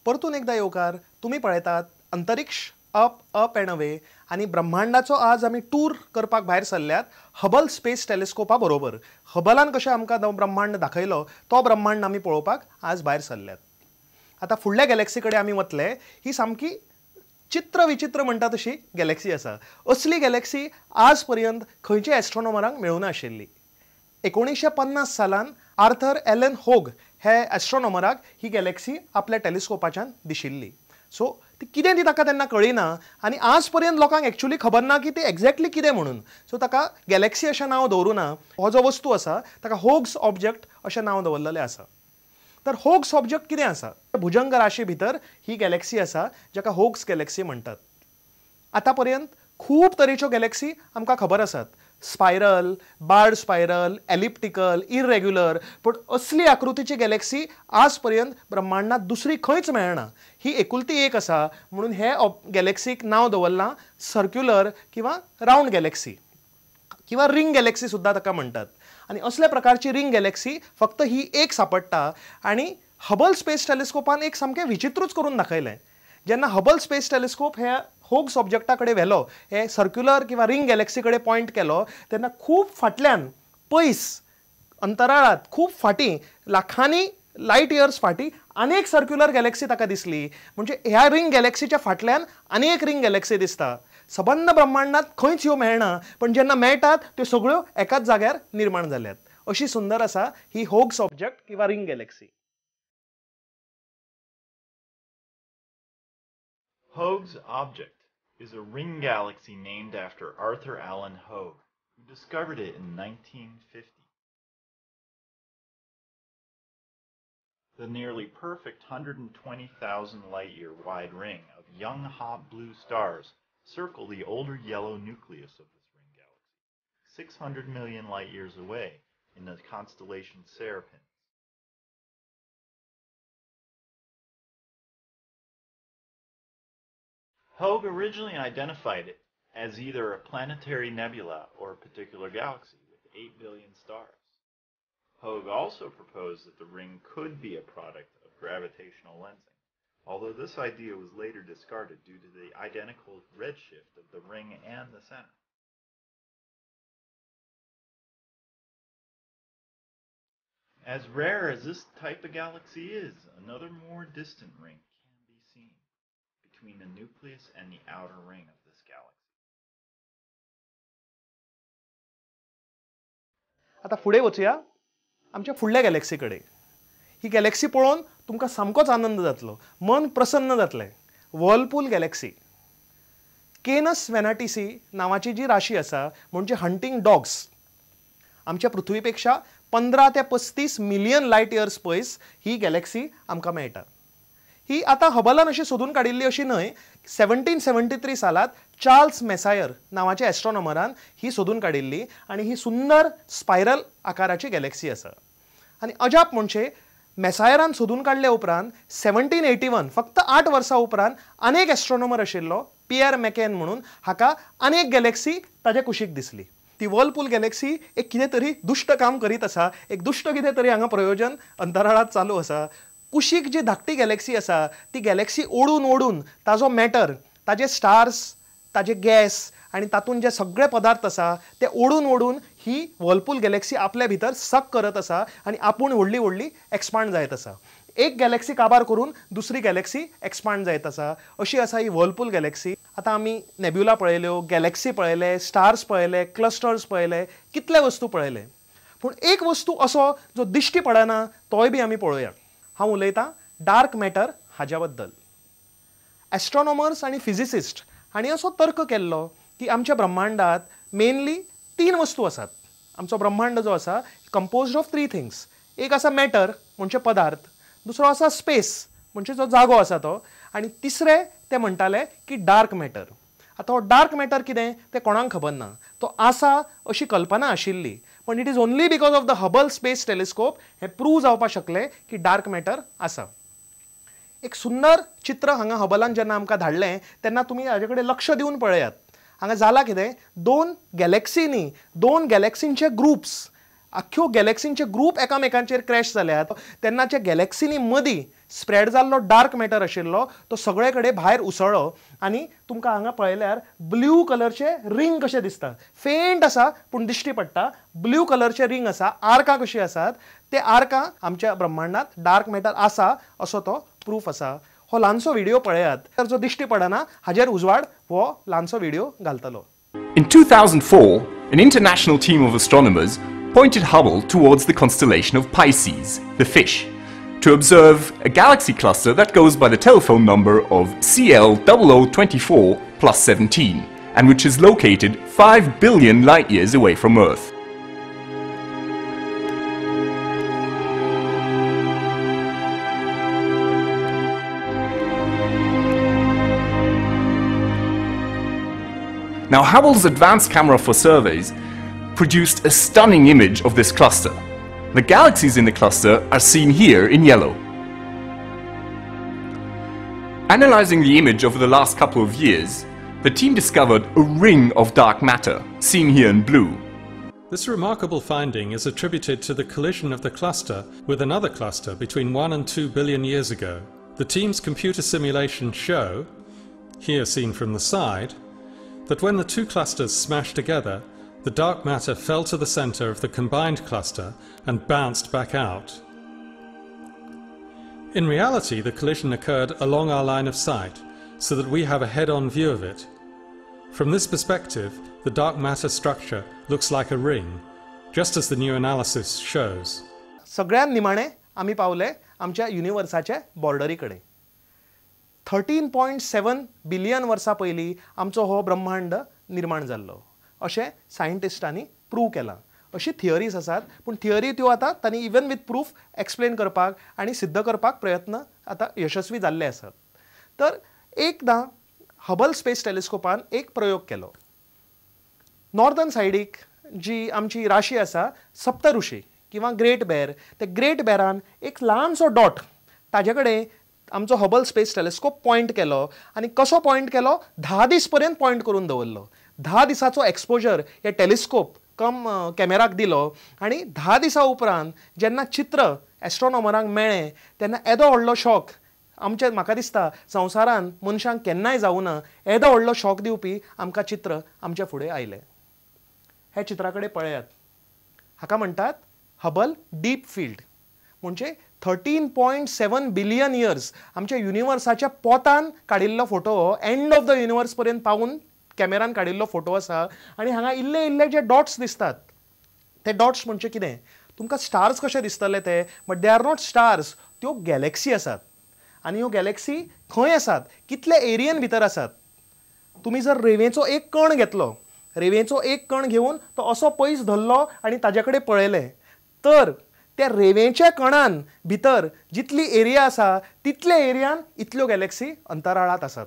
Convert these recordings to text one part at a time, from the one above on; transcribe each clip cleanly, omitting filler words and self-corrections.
परतून एकदा येवकार तुम्ही पळयतात अंतरिक्ष अप अप एंड अवे आणि ब्रह्मांडाचो आज आमी टूर करपाक भायर सरल्यात हबल स्पेस टेलिस्कोपा बरोबर. हबलान कशें आमकां ब्रह्मांड दाखयलो तो ब्रह्मांड आमी पळोवपाक आज भायर सरल्यात. आता फुडल्या गॅलेक्सी कडेन आमी वतले. ही सामकी चित्र विचित्र म्हणटा तशी गॅलेक्सी आसा. असली गॅलेक्सी आज पर्यंत खंयच्या एस्ट्रोनॉमरांक मेळूना आशिल्ली. 1950 सालान आर्थर एलन होग हे एस्ट्रोनॉमराक ही गॅलेक्सी आपल्या टेलिस्कोपाच्यान दिशिल्ली. सो ती कितें ती ताका तेन्ना कळिना आनी आज पर्यंत लोकांक एक्चुअली खबर ना की ती एक्झॅक्टली कितें म्हणून. सो ताका गॅलेक्सी अशें नांव दवरुना. हो जो वस्तू आसा ताका होग्स ऑब्जेक्ट अशें नांव दवरलेलें आसा. तर होग्स ऑब्जेक्ट कितें आसा? भुजंग राशी भितर ही गॅलेक्सी आसा जाका होग्स गॅलेक्सी म्हणटात. आतां पर्यंत खूब तरेच्यो गॅलेक्सी आमकां खबर आसात. Spiral, barred spiral, elliptical, irregular, पण असली आकृतीची गॅलेक्सी आज पर्यंत ब्रह्मांडात दुसरी खंयच मेळना. ही एकुलती एक आसा म्हणून हे गॅलेक्सीक नांव दवरलां सर्क्युलर किंवा रावंड गॅलेक्सी किंवा रिंग गॅलेक्सी सुद्दां ताका म्हणटात. आनी असल्या प्रकारची रिंग गॅलेक्सी फक्त ही एक सापडटा आनी हबल स्पेस टेलिस्कोपान एक सामकें विचित्रूच करून दाखयलें. जेन्ना हबल स्पेस टेलिस्कोप हे होग्स ऑब्जेक्टा कडेन व्हेलो, हे सर्क्युलर किंवा रिंग गॅलेक्सी कडेन पॉयंट केलो, तेन्ना खूब फाटल्यान पयस अंतराळात खूब फाटीं लाखांनी लायट इयर्स फाटीं आनीक सर्क्युलर गॅलेक्सी ताका दिसली. म्हणजे ह्या रिंग गॅलेक्सीच्या फाटल्यान आनी एक रिंग गॅलेक्सी दिसता. सबंद ब्रह्मांडात खंयच ह्यो मेळना, पण जेन्ना मेळटात त्यो सगळ्यो एकाच जाग्यार निर्माण जाल्यात. अशी सुंदर आसा ही होग्स ऑब्जेक्ट किंवा ring Galaxy. Hoag's object is a ring galaxy named after Arthur Allen Hoag, who discovered it in 1950. The nearly perfect 120,000 light-year wide ring of young hot blue stars circle the older yellow nucleus of this ring galaxy, 600 million light-years away in the constellation Seraphim. Hoag originally identified it as either a planetary nebula or a particular galaxy with 8 billion stars. Hoag also proposed that the ring could be a product of gravitational lensing, although this idea was later discarded due to the identical redshift of the ring and the center. As rare as this type of galaxy is, another more distant ring can be seen between the nucleus and the outer ring of this galaxy. आता फुडें वचुया आमच्या फुडल्या Galaxy कडेन. ही Galaxy पळोवन तुमकां सामकोच आनंद जातलो, मन प्रसन्न जातलें. Whirlpool Galaxy. केनस वेनाटिसी नांवाची जी राशी आसा म्हणजे हंटिंग डॉग्स, आमच्या पृथ्वी पेक्षा 15 ते 35 मिलियन लायट इयर्स पयस ही गॅलेक्सी आमकां मेळटा. ही आतां हबलान अशी सोदून काडिल्ली अशी न्हय. 1773 सालात चार्ल्स मेसायर नांवाच्या एस्ट्रोनॉमरान ही सोदून काडिल्ली आनी ही सुंदर स्पायरल आकाराची गॅलेक्सी आसा. आनी अजाप म्हणजे मेसायरान सोदून काडले उपरांत 1781 फक्त 8 वर्सां उपरांत अनेक एस्ट्रोनॉमर आशिल्लो पियर मॅकेन म्हणून हाका अनेक गॅलेक्सी ताजे कुशीक दिसली. ती वर्लपूल गॅलेक्सी एक कितें तरी दुश्ट काम करीत आसा, एक दुश्ट कितें तरी हांगा प्रयोजन अंतराळात चालू आसा. कुशीक जी धाकटी गॅलेक्सी आसा ती गॅलेक्सी ओडून ओडून ताजो मॅटर, ताजे स्टार्स, ताजे गॅस आनी तातूंत जे सगळे पदार्थ आसा ते ओडून ओडून ही वर्लपूल गॅलेक्सी आपल्या भितर सक करत आसा आनी आपूण व्हडली व्हडली एक्सपांड जायत आसा. एक गॅलेक्सी काबार करून दुसरी गॅलेक्सी एक्सपांड जायत आसा. अशी आसा ही वर्लपूल गॅलेक्सी. आतां आमी नेब्युला पळयल्यो, गॅलेक्सी पळयले, स्टार्स पळयले, क्लस्टर्स पळयले, कितले वस्तू पळयले. पूण एक वस्तू असो जो दिश्टी पडना तोय बी आमी पळोवया. हांव उलयतां डार्क मॅटर हाच्या बद्दल. एस्ट्रोनॉमर्स आनी फिजिसिस्ट हांणी असो तर्क केल्लो की आमच्या ब्रह्मांडात मेनली 3 वस्तू आसात. आमचो ब्रह्मांड जो आसा कंपोज्ड ऑफ 3 थिंग्स. एक आसा मॅटर म्हणजे पदार्थ, दुसरो आसा स्पेस म्हणजे जो जागो आसा तो, आनी तिसरे ते म्हणटाले की डार्क मॅटर. आतां हो डार्क मॅटर कितें तें कोणाक खबर ना. तो आसा अशी कल्पना आशिल्ली, पण it is only because of the Hubble space telescope हें प्रूव जावपाक शकलें की डार्क मॅटर आसा. एक सुंदर चित्र हांगा हबलान जेन्ना आमकां धाडलें तेन्ना तुमी हाजे कडेन लक्ष दिवन पळयात. हांगा जाला कितें, 2 गॅलेक्सींनी 2 गॅलेक्सींचे ग्रुप्स आख्यो गॅलेक्सींचे ग्रूप एकामेकांचेर क्रॅश जाल्यात तेन्नाच्या गॅलेक्सीनी मदीं स्प्रेड जाल्लो डार्क मॅटर आशिल्लो तो सगळे कडेन भायर उसळ्ळो आनी तुमकां हांगा पळयल्यार ब्लू कलरचे रिंग कशे दिसता. फेंट आसा पूण दिश्टी पडटा. ब्लू कलरचे रिंग आसा. आर्कां कशीं आसात ते आर्कां आमच्या ब्रह्मांडात डार्क मॅटर आसा असो तो प्रूफ आसा. हो ल्हानसो व्हिडिओ पळयात. तर जो दिश्टी पडना हाजेर उजवाड हो ल्हानसो व्हिडिओ घालतलो. In 2004, an international team of astronomers pointed Hubble towards the constellation of Pisces, the fish, to observe a galaxy cluster that goes by the telephone number of CL0024+17 and which is located 5 billion light-years away from Earth. Now, Hubble's advanced camera for surveys produced a stunning image of this cluster. The galaxies in the cluster are seen here in yellow. Analyzing the image over the last couple of years, the team discovered a ring of dark matter, seen here in blue. This remarkable finding is attributed to the collision of the cluster with another cluster between 1 and 2 billion years ago. The team's computer simulations show, here seen from the side, that when the two clusters smashed together, the dark matter fell to the center of the combined cluster and bounced back out. In reality, the collision occurred along our line of sight, so that we have a head-on view of it. From this perspective, the dark matter structure looks like a ring, just as the new analysis shows. सगळ्यात निमाणे आमी पावले आमच्या युनिवर्साच्या boundary कडेन. 13.7 billion वर्सां पयलीं आमचो हो ब्रह्मांड निर्माण जाल्लो अशें सायंटिस्टांनी प्रूव केलां. अशी थियरीज आसात पूण थियरी त्यो आतां तांणी इवन विथ प्रूफ एक्सप्लेन करपाक आनी सिद्ध करपाक प्रयत्न आतां यशस्वी जाल्ले आसात. तर एकदां हबल स्पेस टेलिस्कोपान एक प्रयोग केलो. नॉर्दर्न सायडीक जी आमची राशी आसा सप्तऋषी किंवा ग्रेट बेर, ते ग्रेट बेरान एक ल्हानसो डॉट ताजे कडेन आमचो हबल स्पेस टेलिस्कोप पॉयंट केलो आनी कसो पॉयंट केलो 10 दीस पर्यंत पॉयंट करून दवरलो. 10 दिसाचो एक्सपोजर हे टेलिस्कोप कम कॅमेराक दिलो आनी 10 दिसां उपरांत जेन्ना चित्र एस्ट्रोनॉमरांक मेळ्ळें तेन्ना येदो व्हडलो शॉक आमचे म्हाका दिसता संवसारान मनशांक केन्नाय जावं ना येदो व्हडलो शॉक दिवपी आमकां चित्र आमच्या फुडें आयलें. हे चित्रा कडेन पळयात. हाका म्हणटात हबल डीप फील्ड. म्हणजे 13.7 बिलियन इयर्स आमच्या युनिवर्साच्या पोतान काडिल्लो photo end of the universe पर्यंत पावून कॅमेरान काडिल्लो फोटो आसा. आनी हांगा इल्ले इल्ले जे डॉट्स दिसतात ते डॉट्स म्हणजे कितें तुमकां स्टार्स कशे दिसतले ते but they are not stars. त्यो गॅलेक्सी आसात आनी ह्यो गॅलेक्सी खंय आसात कितले एरियन भितर आसात. तुमी जर रेंवेचो एक कण घेतलो, रेंवेचो एक कण घेवन तो असो पयस धरलो आनी ताजे कडेन पळयलें तर त्या रेंवेच्या कणान भितर जितली एरिया आसा तितले एरियान इतल्यो गॅलेक्सी अंतराळांत आसात.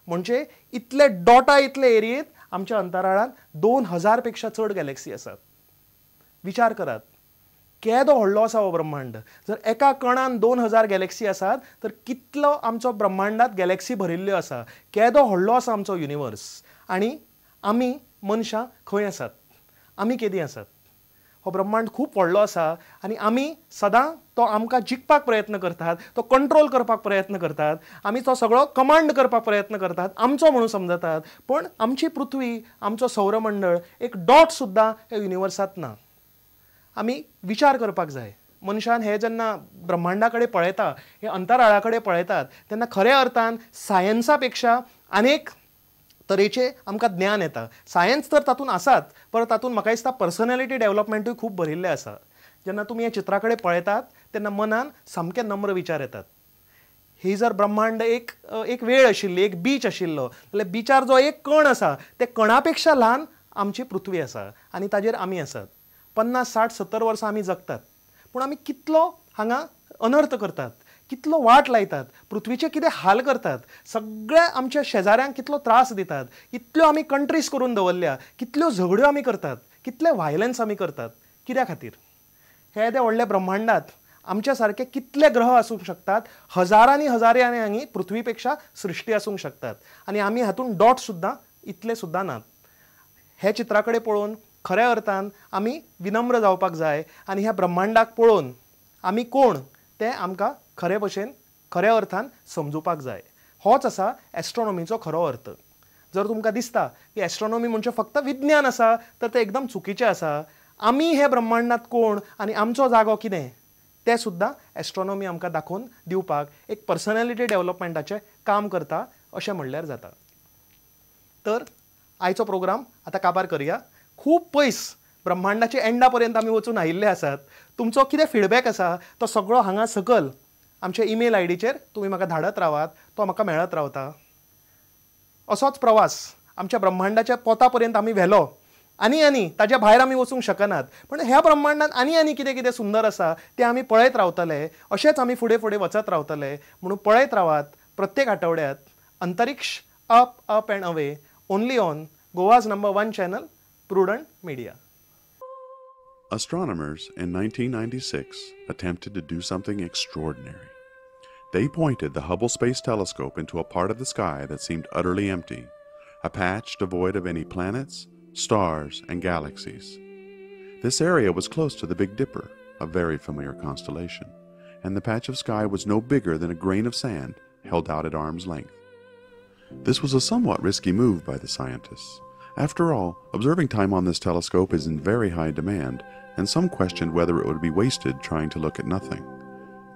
म्हणजे इतले डॉटा इतले एरियेंत आमच्या अंतराळांत 2000 पेक्षा चड गॅलेक्सी आसात. विचार करात केदो व्हडलो आसा हो ब्रह्मांड. जर एका कणान 2000 गॅलेक्सी आसात तर कितलो आमचो ब्रह्मांडात गॅलेक्सी भरिल्ल्यो आसा. केदो व्हडलो आसा आमचो युनिवर्स. आनी आमी मनशां खंय आसात, आमी केदी आसात. हो ब्रह्मांड खूब व्हडलो आसा आनी आमी सदां तो आमकां जिखपाक प्रयत्न करतात, तो कंट्रोल करपाक प्रयत्न करतात, आमी तो सगळो कमांड करपाक प्रयत्न करतात, आमचो म्हणून समजतात. पण आमची पृथ्वी, आमचो सौरमंडळ एक डॉट सुद्दां ह्या युनिवर्सांत ना. आमी विचार करपाक जाय. मनशान हे जेन्ना ब्रह्मांडा कडेन पळयता, हे अंतराळा कडेन पळयतात तेन्ना खऱ्या अर्थान सायन्सा पेक्षा अनेक तरेचे आमकां ज्ञान येता. सायन्स तर तातूंत आसात पण तातूंत म्हाका दिसता पर्सनॅलिटी डेव्हलपमेंटूय खूब भरिल्लें आसा. जेन्ना तुमी हे चित्रा कडेन पळयतात तेन्ना मनान सामके नम्र विचार येतात. ही जर ब्रह्मांड एक वेळ आशिल्ली, एक बीच आशिल्लो जाल्यार बिचार जो एक कण आसा ते कणा पेक्षा ल्हान आमची पृथ्वी आसा आनी ताजेर आमी आसात. 50, 60, 70 वर्सां आमी जगतात पूण आमी कितलो हांगा अनर्थ करतात, कितलो वाट लायतात, पृथ्वीचे कितें हाल करतात, सगळ्या आमच्या शेजाऱ्यांक कितलो त्रास दितात, कितल्यो आमी कंट्रीज करून दवरल्या, कितल्यो झगड्यो आमी करतात, कितले व्हायलन्स आमी करतात. कित्या खातीर? हे येदे व्हडल्या ब्रह्मांडात आमच्या सारके कितले ग्रह आसूंक शकतात. हजारांनी हजारांनी पृथ्वी पेक्षा सृश्टी आसूंक शकतात आनी आमी हातूंत डॉट सुद्दां इतले सुद्दां नात. हे चित्रा कडेन पळोवन खऱ्या अर्थान आमी विनम्र जावपाक जाय आनी ह्या ब्रह्मांडाक पळोवन आमी कोण तें आमकां खरे भशेन खऱ्या अर्थान समजुपाक जाय. होच आसा एस्ट्रोनॉमीचो खरो अर्थ. जर तुमकां दिसता की एस्ट्रोनॉमी म्हणजे फक्त विज्ञान आसा तर तें एकदम चुकीचें आसा. आमी हे ब्रह्मांडांत कोण आनी आमचो जागो कितें तें सुद्दां एस्ट्रोनॉमी आमकां दाखोवन दिवपाक एक पर्सनॅलिटी डेव्हलपमेंटाचें काम करता अशें म्हणल्यार जाता. तर आयचो प्रोग्राम आतां काबार करया. खूब पयस ब्रह्मांडाच्या एंडा पर्यंत आमी वचून आयिल्ले आसात. तुमचो कितें फीडबॅक आसा तो सगळो हांगा सकल आमच्या ईमेल आयडीचेर तुमी म्हाका धाडत रावात, तो म्हाका मेळत रावता. असोच प्रवास आमच्या ब्रह्मांडाच्या पोता पर्यंत आमी व्हेलो आनी ताज्या भायर आमी वचूंक शकनात. पण ह्या ब्रह्मांडात आनी कितें कितें सुंदर आसा तें आमी पळयत रावतले. अशेंच आमी फुडें फुडें वचत रावतले. म्हणून पळयत रावात प्रत्येक आठवड्यात अंतरिक्ष up up and away only on Goa's number 1 channel prudent media. Astronomers in 1996 attempted to do something extraordinary. They pointed the Hubble Space Telescope into a part of the sky that seemed utterly empty, a patch devoid of any planets, stars, and galaxies. This area was close to the Big Dipper, a very familiar constellation, and the patch of sky was no bigger than a grain of sand held out at arm's length. This was a somewhat risky move by the scientists. After all, observing time on this telescope is in very high demand, and some questioned whether it would be wasted trying to look at nothing.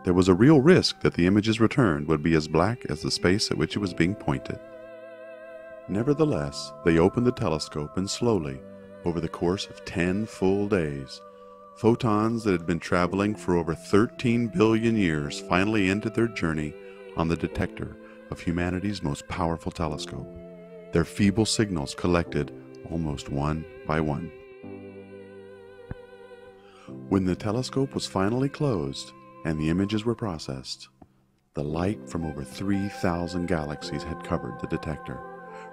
There was a real risk that the images returned would be as black as the space at which it was being pointed. Nevertheless, they opened the telescope and slowly, over the course of 10 full days, photons that had been traveling for over 13 billion years finally ended their journey on the detector of humanity's most powerful telescope, their feeble signals collected almost one by one. When the telescope was finally closed and the images were processed, the light from over 3,000 galaxies had covered the detector,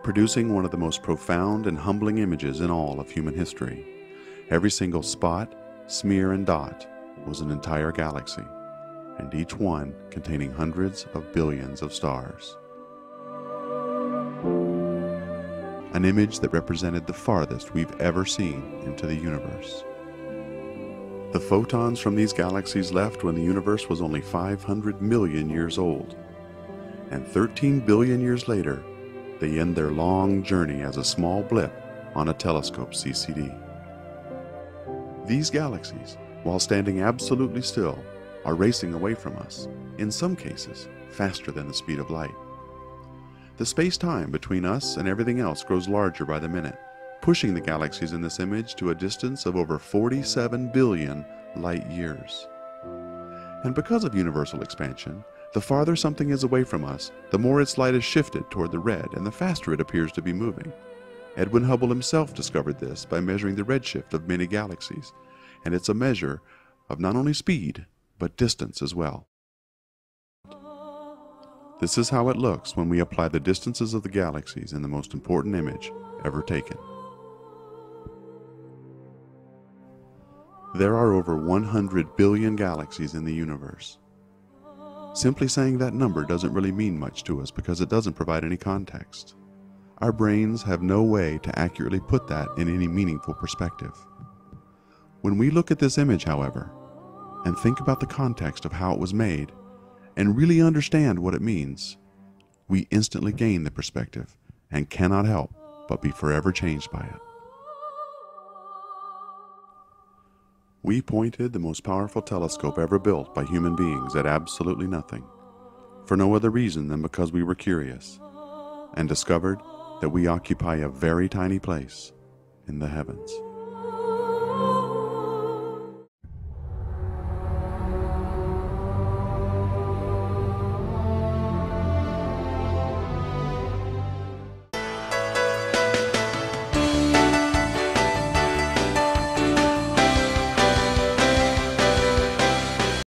producing one of the most profound and humbling images in all of human history. Every single spot, smear, and dot was an entire galaxy, and each one containing hundreds of billions of stars. An image that represented the farthest we've ever seen into the universe. The photons from these galaxies left when the universe was only 500 million years old, and 13 billion years later, they end their long journey as a small blip on a telescope CCD. These galaxies, while standing absolutely still, are racing away from us, in some cases faster than the speed of light. The space-time between us and everything else grows larger by the minute, pushing the galaxies in this image to a distance of over 47 billion light years. And because of universal expansion, the farther something is away from us, the more its light is shifted toward the red and the faster it appears to be moving. Edwin Hubble himself discovered this by measuring the redshift of many galaxies, and it's a measure of not only speed, but distance as well. This is how it looks when we apply the distances of the galaxies in the most important image ever taken. There are over 100 billion galaxies in the universe. Simply saying that number doesn't really mean much to us because it doesn't provide any context. Our brains have no way to accurately put that in any meaningful perspective. When we look at this image, however, and think about the context of how it was made, and really understand what it means, we instantly gain the perspective and cannot help but be forever changed by it. We pointed the most powerful telescope ever built by human beings at absolutely nothing, for no other reason than because we were curious, and discovered that we occupy a very tiny place in the heavens.